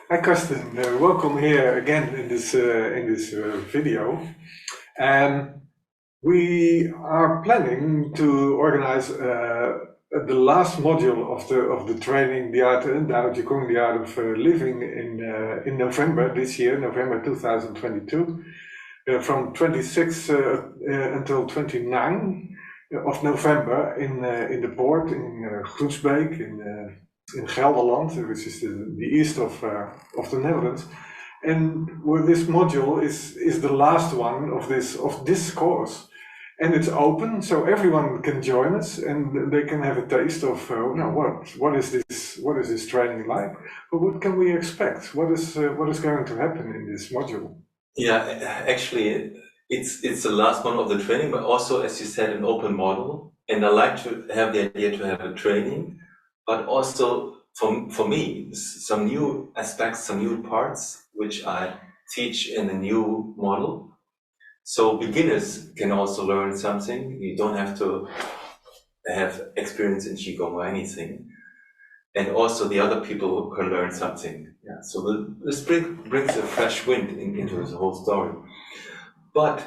Hi Carsten, welcome here again in this video. And we are planning to organize the last module of the training, the art and the art of living in November this year, November 2022, from 26 until 29 of November in the port in Groesbeek in Gelderland, which is the east of the Netherlands. And well, this module is the last one of this course, and it's open, so everyone can join us, and they can have a taste of what is this training like? But what can we expect? What is going to happen in this module? Yeah, actually, it's the last one of the training, but also, as you said, an open model. And I like to have the idea to have a training, but also for me, some new aspects, some new parts, which I teach in the new model. So beginners can also learn something. You don't have to have experience in Qigong or anything. And also the other people can learn something. Yeah. So this brings a fresh wind into the whole story. But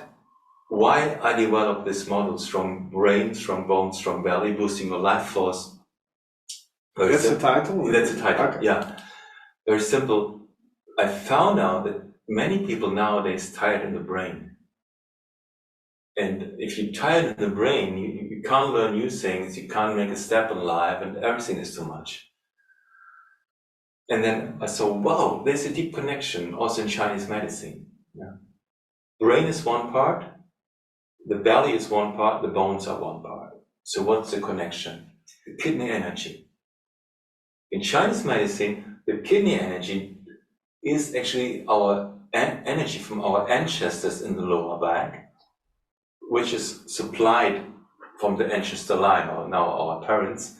why I developed this model, strong brain, strong bones, strong belly, boosting your life force. That's the title? That's the title, okay. Yeah. Very simple. I found out that many people nowadays tired in the brain. And if you're tired in the brain, you can't learn new things, you can't make a step in life, and everything is too much. And then I saw, wow, there's a deep connection also in Chinese medicine. Yeah. Brain is one part, the belly is one part, the bones are one part. So what's the connection? The kidney energy. In Chinese medicine, the kidney energy is actually our energy from our ancestors in the lower back, which is supplied from the ancestor line, or now our parents,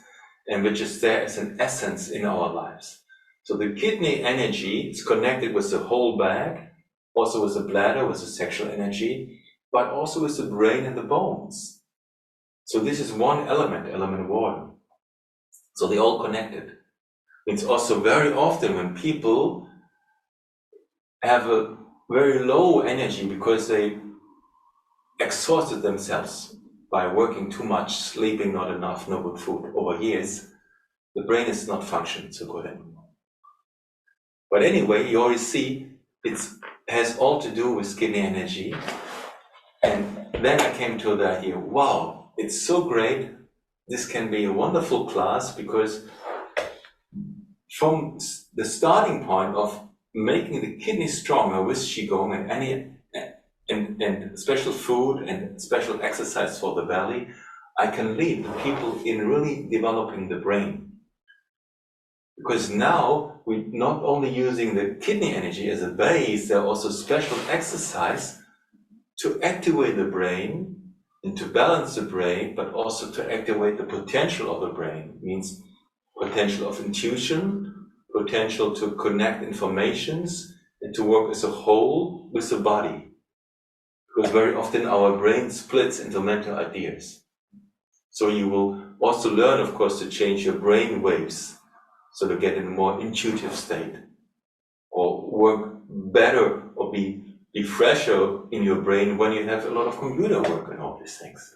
and which is there as an essence in our lives. So the kidney energy is connected with the whole bag, also with the bladder, with the sexual energy, but also with the brain and the bones. So this is one element one. So they're all connected. It's also very often when people have a very low energy because they exhausted themselves by working too much, sleeping not enough, no good food over years, the brain is not functioning so good anymore. But anyway, you already see it has all to do with kidney energy. And then I came to the idea, wow, it's so great. This can be a wonderful class, because from the starting point of making the kidney stronger with Qigong and special food and special exercise for the belly, I can lead the people in really developing the brain. Because now we're not only using the kidney energy as a base, there are also special exercise to activate the brain and to balance the brain, but also to activate the potential of the brain. It means potential of intuition, potential to connect informations, and to work as a whole with the body. Because very often our brain splits into mental ideas. So you will also learn, of course, to change your brain waves, so to get in a more intuitive state, or work better, or be fresher in your brain when you have a lot of computer work and all these things.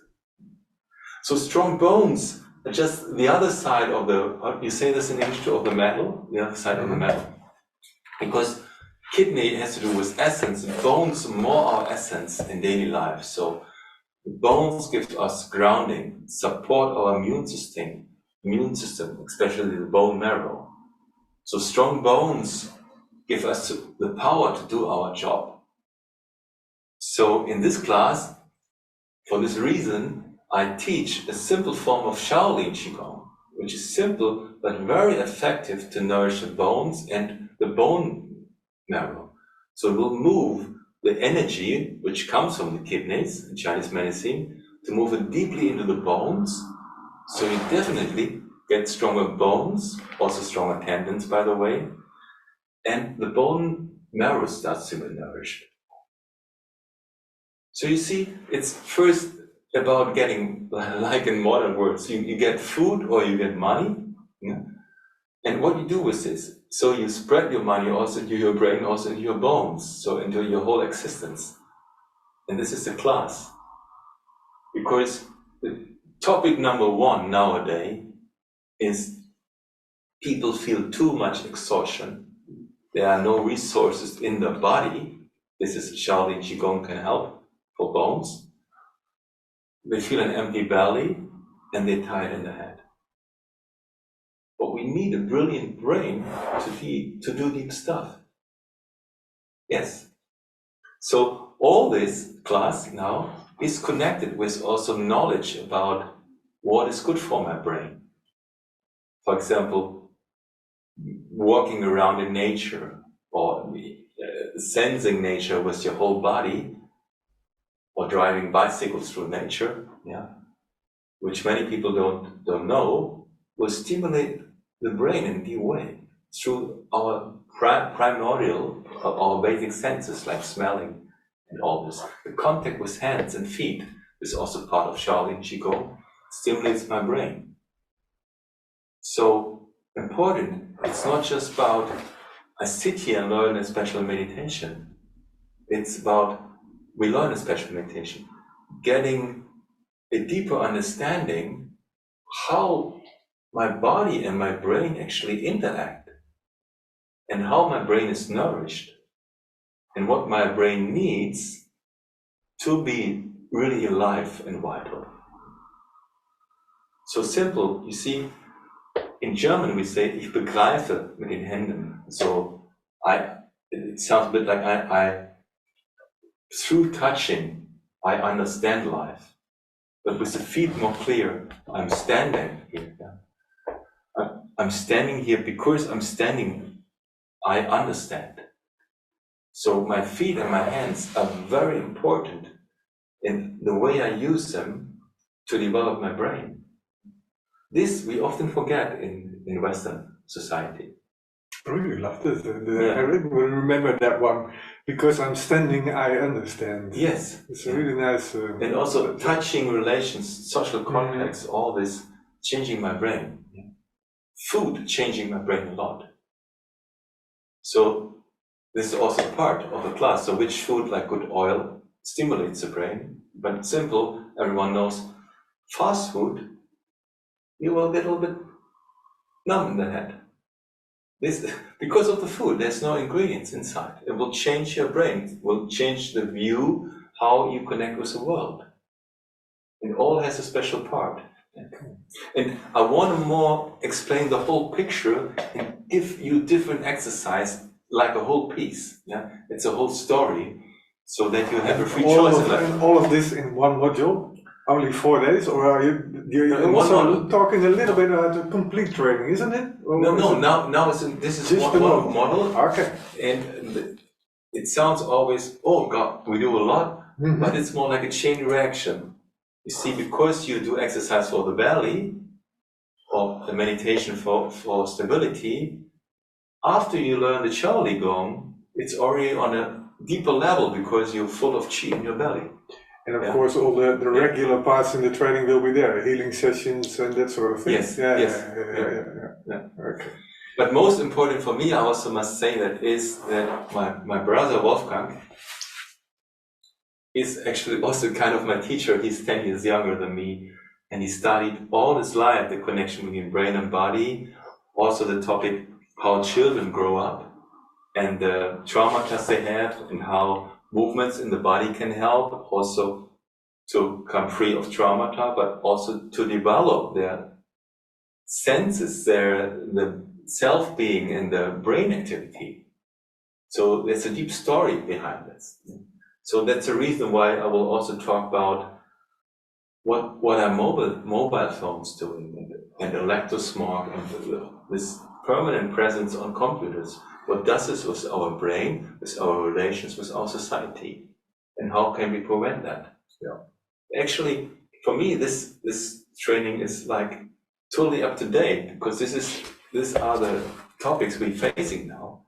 So strong bones are just the other side of the, you say this in English too, of the medal, the other side of the medal. Because kidney has to do with essence, and bones more our essence in daily life. So bones give us grounding, support our immune system, especially the bone marrow. So strong bones give us the power to do our job. So in this class, for this reason, I teach a simple form of Shaolin Qigong, which is simple but very effective to nourish the bones and the bone marrow. So it will move the energy which comes from the kidneys in Chinese medicine to move it deeply into the bones. So you definitely get stronger bones, also stronger tendons, by the way, and the bone marrow starts to be nourished. So you see, it's first about getting, like in modern words, you get food or you get money, yeah? And what you do with this, so you spread your money also into your brain, also into your bones, so into your whole existence. And this is the class. Because the topic number one nowadays is people feel too much exhaustion. There are no resources in the body. This is Shaolin Qigong can help for bones. They feel an empty belly and they're tired in the head. But we need a brilliant brain to do deep stuff. Yes. So all this class now is connected with also knowledge about what is good for my brain. For example, walking around in nature or sensing nature with your whole body, or driving bicycles through nature, which many people don't know, will stimulate the brain in a deep way through our primordial, our basic senses like smelling and all this. The contact with hands and feet is also part of Shaolin Qigong, stimulates my brain. So important, it's not just about I sit here and learn a special meditation. It's about we learn a special meditation, getting a deeper understanding how my body and my brain actually interact, and how my brain is nourished, and what my brain needs to be really alive and vital. So simple, you see, in German we say, ich begreife mit den Händen. So it sounds a bit like I through touching, I understand life. But with the feet more clear, I'm standing here. I'm standing here because I'm standing, I understand. So my feet and my hands are very important in the way I use them to develop my brain. This we often forget in Western society. I really love this. I really will remember that one. Because I'm standing, I understand. Yes. It's a really nice... and also touching relations, social contacts, all this, changing my brain. Food changing my brain a lot. So this is also part of the class. So which food, like good oil, stimulates the brain. But simple, everyone knows, fast food, you will get a little bit numb in the head. This, because of the food, there's no ingredients inside. It will change your brain, it will change the view, how you connect with the world. It all has a special part. And I want to more explain the whole picture and give you different exercise, like a whole piece. It's a whole story, so that you have a free choice in life. And all of this in one module? Only 4 days, or are you also talking a little bit about the complete training, isn't it? Or now this is just one model. Okay. And it sounds always, oh God, we do a lot, but it's more like a chain reaction. You see, because you do exercise for the belly, or the meditation for stability, after you learn the Shaolin Qigong, it's already on a deeper level because you're full of qi in your belly. And of course, all the regular parts in the training will be there, healing sessions and that sort of thing. Yes, Okay. But most important for me, I also must say that is that my brother Wolfgang is actually also kind of my teacher. He's 10 years younger than me, and he studied all his life the connection between brain and body, also the topic how children grow up and the traumata they have and how movements in the body can help also to come free of traumata, but also to develop their senses, the self-being and the brain activity. So there's a deep story behind this. So that's the reason why I will also talk about what are mobile phones doing and electrosmog and this permanent presence on computers. What does this with our brain, with our relations, with our society? And how can we prevent that? Actually, for me, this training is like totally up to date, because these are the topics we're facing now.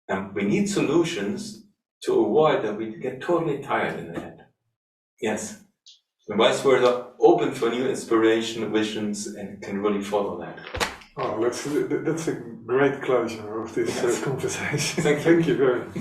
And we need solutions to avoid that we get totally tired in the head. Yes. And vice versa, open for new inspiration, visions, and can really follow that. Oh, that's a great closure of this conversation. Thank you. Thank you very much.